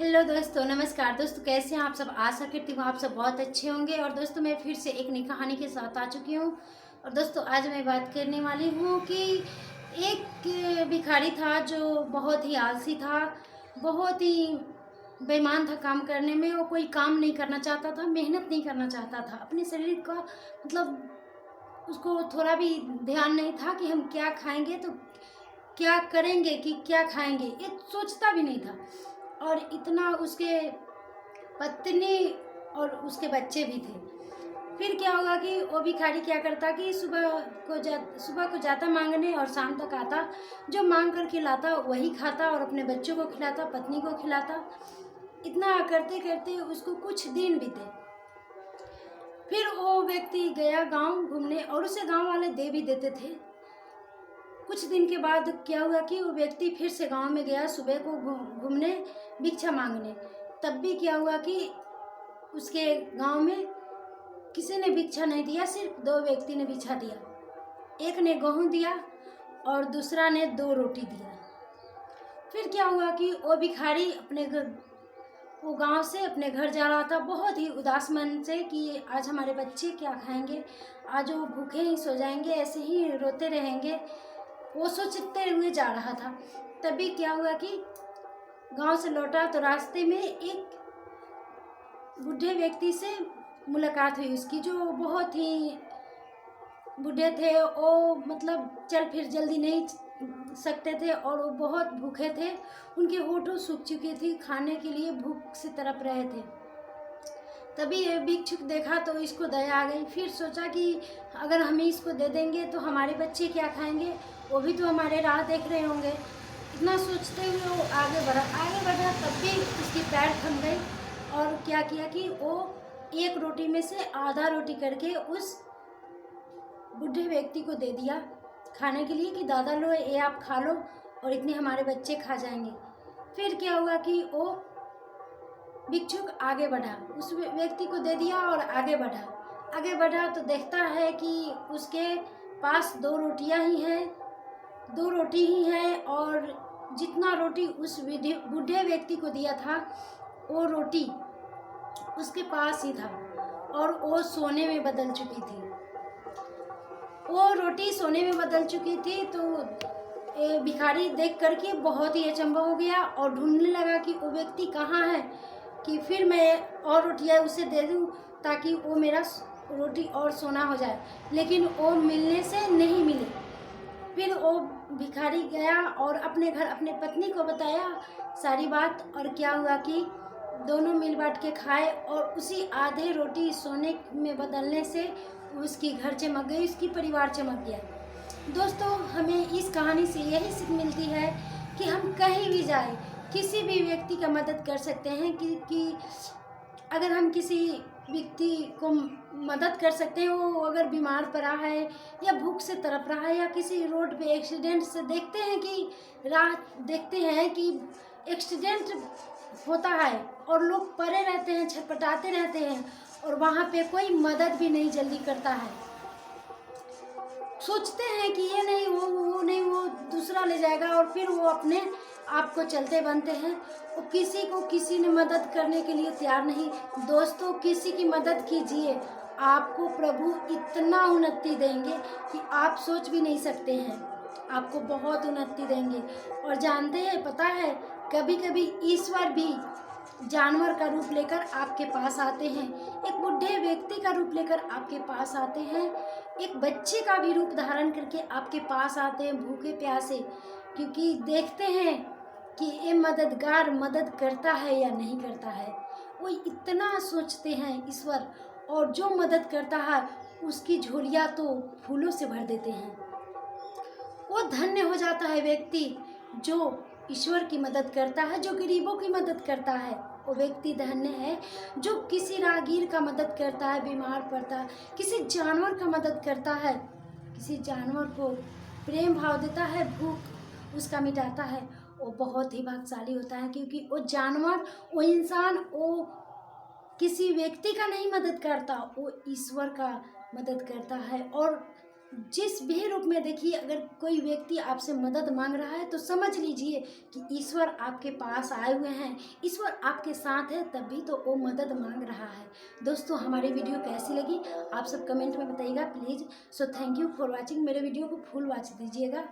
Hello दोस्तों, नमस्कार दोस्तों। कैसे हैं आप सब? आशा करती हूँ आप सब बहुत अच्छे होंगे। और दोस्तों, मैं फिर से एक नई कहानी के साथ आ चुकी हूँ। और दोस्तों, आज मैं बात करने वाली हूँ कि एक भिखारी था जो बहुत ही आलसी था, बहुत ही बेईमान था काम करने में। वो कोई काम नहीं करना चाहता था, मेहनत नहीं करना चाहता था अपने शरीर का। मतलब उसको थोड़ा भी ध्यान नहीं था कि हम क्या खाएंगे, तो क्या करेंगे, कि क्या खाएंगे, ये सोचता भी नहीं था। और इतना उसके पत्नी और उसके बच्चे भी थे। फिर क्या होगा कि वो भिखारी क्या करता कि सुबह को जाता मांगने और शाम तक आता। जो मांग कर खिलाता वही खाता और अपने बच्चों को खिलाता, पत्नी को खिलाता। इतना करते करते उसको कुछ दिन बीते। फिर वो व्यक्ति गया गांव घूमने और उसे गांव वाले दे भी देते थे। कुछ दिन के बाद क्या हुआ कि वो व्यक्ति फिर से गांव में गया सुबह को घूमने, भिक्षा मांगने। तब भी क्या हुआ कि उसके गांव में किसी ने भिक्षा नहीं दिया, सिर्फ दो व्यक्ति ने भिक्षा दिया। एक ने गेहूं दिया और दूसरा ने 2 रोटी दिया। फिर क्या हुआ कि वो भिखारी वो गांव से अपने घर जा रहा था, बहुत ही उदास मन से कि आज हमारे बच्चे क्या खाएंगे, आज वो भूखे ही सो जाएंगे, ऐसे ही रोते रहेंगे। वो सोचते हुए जा रहा था। तभी क्या हुआ कि गांव से लौटा तो रास्ते में एक बूढ़े व्यक्ति से मुलाकात हुई उसकी, जो बहुत ही बूढ़े थे। वो मतलब चल फिर जल्दी नहीं सकते थे और वो बहुत भूखे थे। उनके होठों सूख चुकी थी, खाने के लिए भूख से तड़प रहे थे। तभी ये भिक्षुक देखा तो इसको दया आ गई। फिर सोचा कि अगर हम इसको दे देंगे तो हमारे बच्चे क्या खाएंगे, वो भी तो हमारे राह देख रहे होंगे। इतना सोचते हुए वो आगे बढ़ा। तब भी उसकी पैर थम गई और क्या किया कि वो एक रोटी में से आधा रोटी करके उस बूढ़े व्यक्ति को दे दिया खाने के लिए कि दादा लो, ये आप खा लो और इतने हमारे बच्चे खा जाएंगे। फिर क्या हुआ कि वो भिक्षुक आगे बढ़ा, उस व्यक्ति को दे दिया और आगे बढ़ा तो देखता है कि उसके पास 2 रोटियां ही हैं, 2 रोटी ही है। और जितना रोटी उस बूढ़े व्यक्ति को दिया था वो रोटी उसके पास ही था और वो सोने में बदल चुकी थी। वो रोटी सोने में बदल चुकी थी तो भिखारी देख करके बहुत ही अचंभा हो गया और ढूंढने लगा कि वो व्यक्ति कहाँ है, कि फिर मैं और रोटियां उसे दे दूं ताकि वो मेरा रोटी और सोना हो जाए। लेकिन वो मिलने से नहीं मिले। फिर वो भिखारी गया और अपने घर अपने पत्नी को बताया सारी बात। और क्या हुआ कि दोनों मिल बांट के खाए और उसी आधे रोटी सोने में बदलने से उसकी घर चमक गई, उसकी परिवार चमक गया। दोस्तों, हमें इस कहानी से यही सीख मिलती है कि हम कहीं भी जाए किसी भी व्यक्ति का मदद कर सकते हैं। कि अगर हम किसी व्यक्ति को मदद कर सकते हैं, वो अगर बीमार पड़ा है या भूख से तड़प रहा है या किसी रोड पे एक्सीडेंट से देखते हैं कि एक्सीडेंट होता है और लोग पड़े रहते हैं, छटपटाते रहते हैं और वहाँ पे कोई मदद भी नहीं जल्दी करता है। सोचते हैं कि ये नहीं, वो नहीं, वो दूसरा ले जाएगा और फिर वो अपने आप को चलते बनते हैं। वो किसी ने मदद करने के लिए तैयार नहीं। दोस्तों, किसी की मदद कीजिए, आपको प्रभु इतना उन्नति देंगे कि आप सोच भी नहीं सकते हैं। आपको बहुत उन्नति देंगे। और जानते हैं, पता है, कभी कभी ईश्वर भी जानवर का रूप लेकर आपके पास आते हैं, एक बूढ़े व्यक्ति का रूप लेकर आपके पास आते हैं, एक बच्चे का भी रूप धारण करके आपके पास आते हैं, भूखे प्यासे। क्योंकि देखते हैं कि ये मददगार मदद करता है या नहीं करता है। वो इतना सोचते हैं ईश्वर, और जो मदद करता है उसकी झोलियाँ तो फूलों से भर देते हैं। वो धन्य हो जाता है व्यक्ति जो ईश्वर की मदद करता है, जो गरीबों की मदद करता है। वो व्यक्ति धन्य है जो किसी राहगीर का मदद करता है, बीमार पड़ता है, किसी जानवर का मदद करता है, किसी जानवर को प्रेम भाव देता है, भूख उसका मिटाता है। वो बहुत ही भाग्यशाली होता है, क्योंकि वो जानवर, वो इंसान, वो किसी व्यक्ति का नहीं मदद करता, वो ईश्वर का मदद करता है। और जिस भी रूप में देखिए, अगर कोई व्यक्ति आपसे मदद मांग रहा है तो समझ लीजिए कि ईश्वर आपके पास आए हुए हैं, ईश्वर आपके साथ है, तभी तो वो मदद मांग रहा है। दोस्तों हमारी वीडियो कैसी लगी आप सब कमेंट में बताइएगा please. So thank you for watching. मेरे वीडियो को फुल वॉच दीजिएगा।